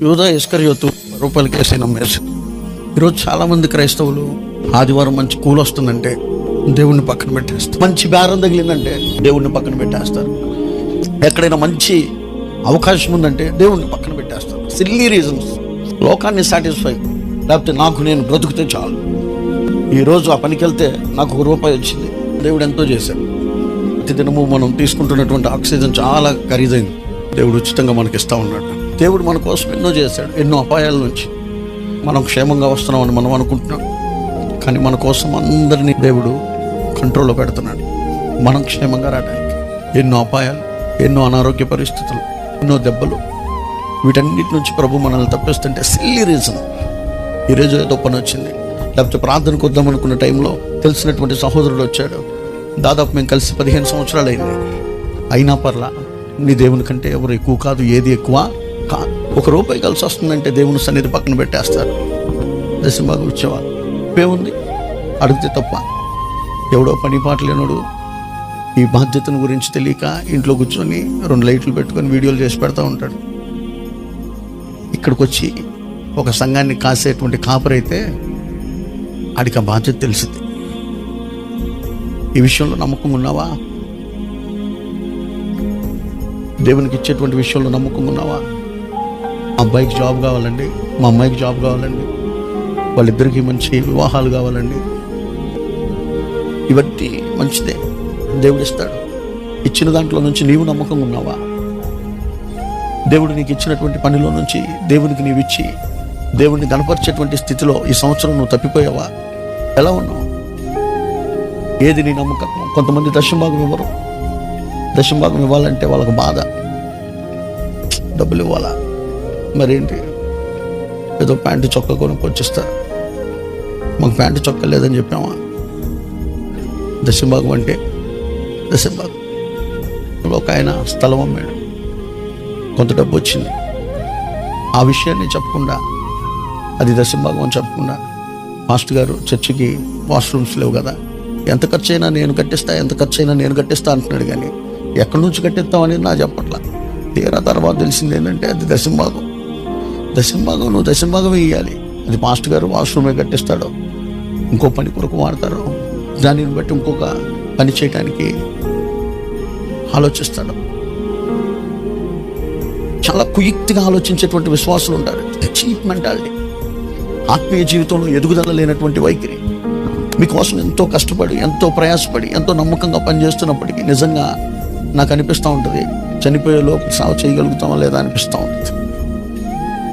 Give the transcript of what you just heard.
యూదా ఇస్కరియోతు రూపాయలకి వేసి నమ్మేసి. ఈరోజు చాలామంది క్రైస్తవులు ఆదివారం మంచి కూల్ వస్తుందంటే దేవుణ్ణి పక్కన పెట్టేస్తారు, మంచి బేరం తగిలిందంటే దేవుణ్ణి పక్కన పెట్టేస్తారు, ఎక్కడైనా మంచి అవకాశం ఉందంటే దేవుణ్ణి పక్కన పెట్టేస్తారు. సిల్లీ రీజన్స్, లోకాన్ని సాటిస్ఫై, లేకపోతే నాకు నేను బ్రతుకుతే చాలు. ఈరోజు ఆ పనికి వెళ్తే నాకు ₹1 వచ్చింది, దేవుడు ఎంతో చేశాడు. ప్రతి దినము మనం తీసుకుంటున్నటువంటి ఆక్సిజన్ చాలా ఖరీదైంది, దేవుడు ఉచితంగా మనకి ఇస్తూ ఉన్నాడు. దేవుడు మన కోసం ఎన్నో చేశాడు, ఎన్నో అపాయాల నుంచి మనం క్షేమంగా వస్తున్నామని మనం అనుకుంటున్నాం. కానీ మన కోసం అందరినీ దేవుడు కంట్రోల్లో పెడుతున్నాడు, మనం క్షేమంగా రావడానికి. ఎన్నో అపాయాలు, ఎన్నో అనారోగ్య పరిస్థితులు, ఎన్నో దెబ్బలు, వీటన్నిటి నుంచి ప్రభు మనల్ని తప్పిస్తుంటే సిల్లీ రీజన్. ఈరోజు ఏదో పని వచ్చింది, లేకపోతే ప్రార్థనకు వద్దాం అనుకున్న టైంలో తెలిసినటువంటి సహోదరుడు వచ్చాడు. దాదాపు మేము కలిసి 15 సంవత్సరాలు అయింది. అయినా పర్లా నీ దేవుని కంటే ఎవరు ఎక్కువ కాదు, ఏది ఎక్కువ కాదు. ₹1 కలిసి వస్తుందంటే దేవుని సన్నిధి పక్కన పెట్టేస్తారు. దశంభాగం ఇచ్చేవాళ్ళు ఏముంది, అడిగితే తప్ప. ఎవడో పని పాట లేనోడు ఈ బాధ్యతను గురించి తెలియక ఇంట్లో కూర్చొని 2 లైట్లు పెట్టుకొని వీడియోలు చేసి పెడతా ఉంటాడు. ఇక్కడికి వచ్చి ఒక సంఘాన్ని కాసేటువంటి కాపరైతే ఆడికి ఆ బాధ్యత తెలిసింది. ఈ విషయంలో నమ్మకం ఉన్నావా? దేవునికి ఇచ్చేటువంటి విషయంలో నమ్మకం ఉన్నావా? మా అబ్బాయికి జాబ్ కావాలండి, మా అమ్మాయికి జాబ్ కావాలండి, వాళ్ళిద్దరికీ మంచి వివాహాలు కావాలండి, ఇవన్నీ మంచిదే, దేవుడు ఇస్తాడు. ఇచ్చిన దాంట్లో నుంచి నీవు నమ్మకంగా ఉన్నావా? దేవుడు నీకు ఇచ్చినటువంటి పనిలో నుంచి దేవునికి నీవు ఇచ్చి దేవుడిని కనపరిచేటువంటి స్థితిలో ఈ సంవత్సరం నువ్వు తప్పిపోయావా? ఎలా ఉన్నావు? ఏది నీ నమ్మకం? కొంతమంది దశంభాగం ఇవ్వరు. దశంభాగం ఇవ్వాలంటే వాళ్ళకు బాధ, డబ్బులు ఇవ్వాలా, మరేంటి ఏదో ప్యాంటు చొక్కా కొనుక్కొచ్చిస్తారు. మాకు ప్యాంటు చొక్కా లేదని చెప్పామా? దశంభాగం అంటే దశంభాగం. ఒక ఆయన స్థలం అమ్మాడు, కొంత డబ్బు వచ్చింది. ఆ విషయాన్ని చెప్పకుండా, అది దశంభాగం అని చెప్పకుండా, మాస్టర్ గారు చర్చికి వాష్రూమ్స్ లేవు కదా, ఎంత ఖర్చు అయినా నేను కట్టిస్తా, ఎంత ఖర్చు అయినా నేను కట్టిస్తా అంటున్నాడు. కానీ ఎక్కడి నుంచి కట్టిస్తామని నా చెప్పట్లా. తీరా తర్వాత తెలిసింది ఏంటంటే అది దశంభాగం. దశంభాగం నువ్వు దశంభాగమే ఇవ్వాలి. అది మాస్టర్ గారు వాష్రూమే కట్టిస్తాడు, ఇంకో పని కొరకు వాడతాడు, దానిని బట్టి ఇంకొక పని చేయడానికి ఆలోచిస్తాడు. చాలా కుయుక్తిగా ఆలోచించేటువంటి విశ్వాసులు ఉంటారు. చీప్ మెంటాలిటీ, ఆత్మీయ జీవితంలో ఎదుగుదల లేనటువంటి వైఖరి. మీకోసం ఎంతో కష్టపడి, ఎంతో ప్రయాసపడి, ఎంతో నమ్మకంగా పనిచేస్తున్నప్పటికీ నిజంగా నాకు అనిపిస్తూ ఉంటుంది, చనిపోయేలోపు సాగు చేయగలుగుతామా లేదా అనిపిస్తూ ఉంటుంది.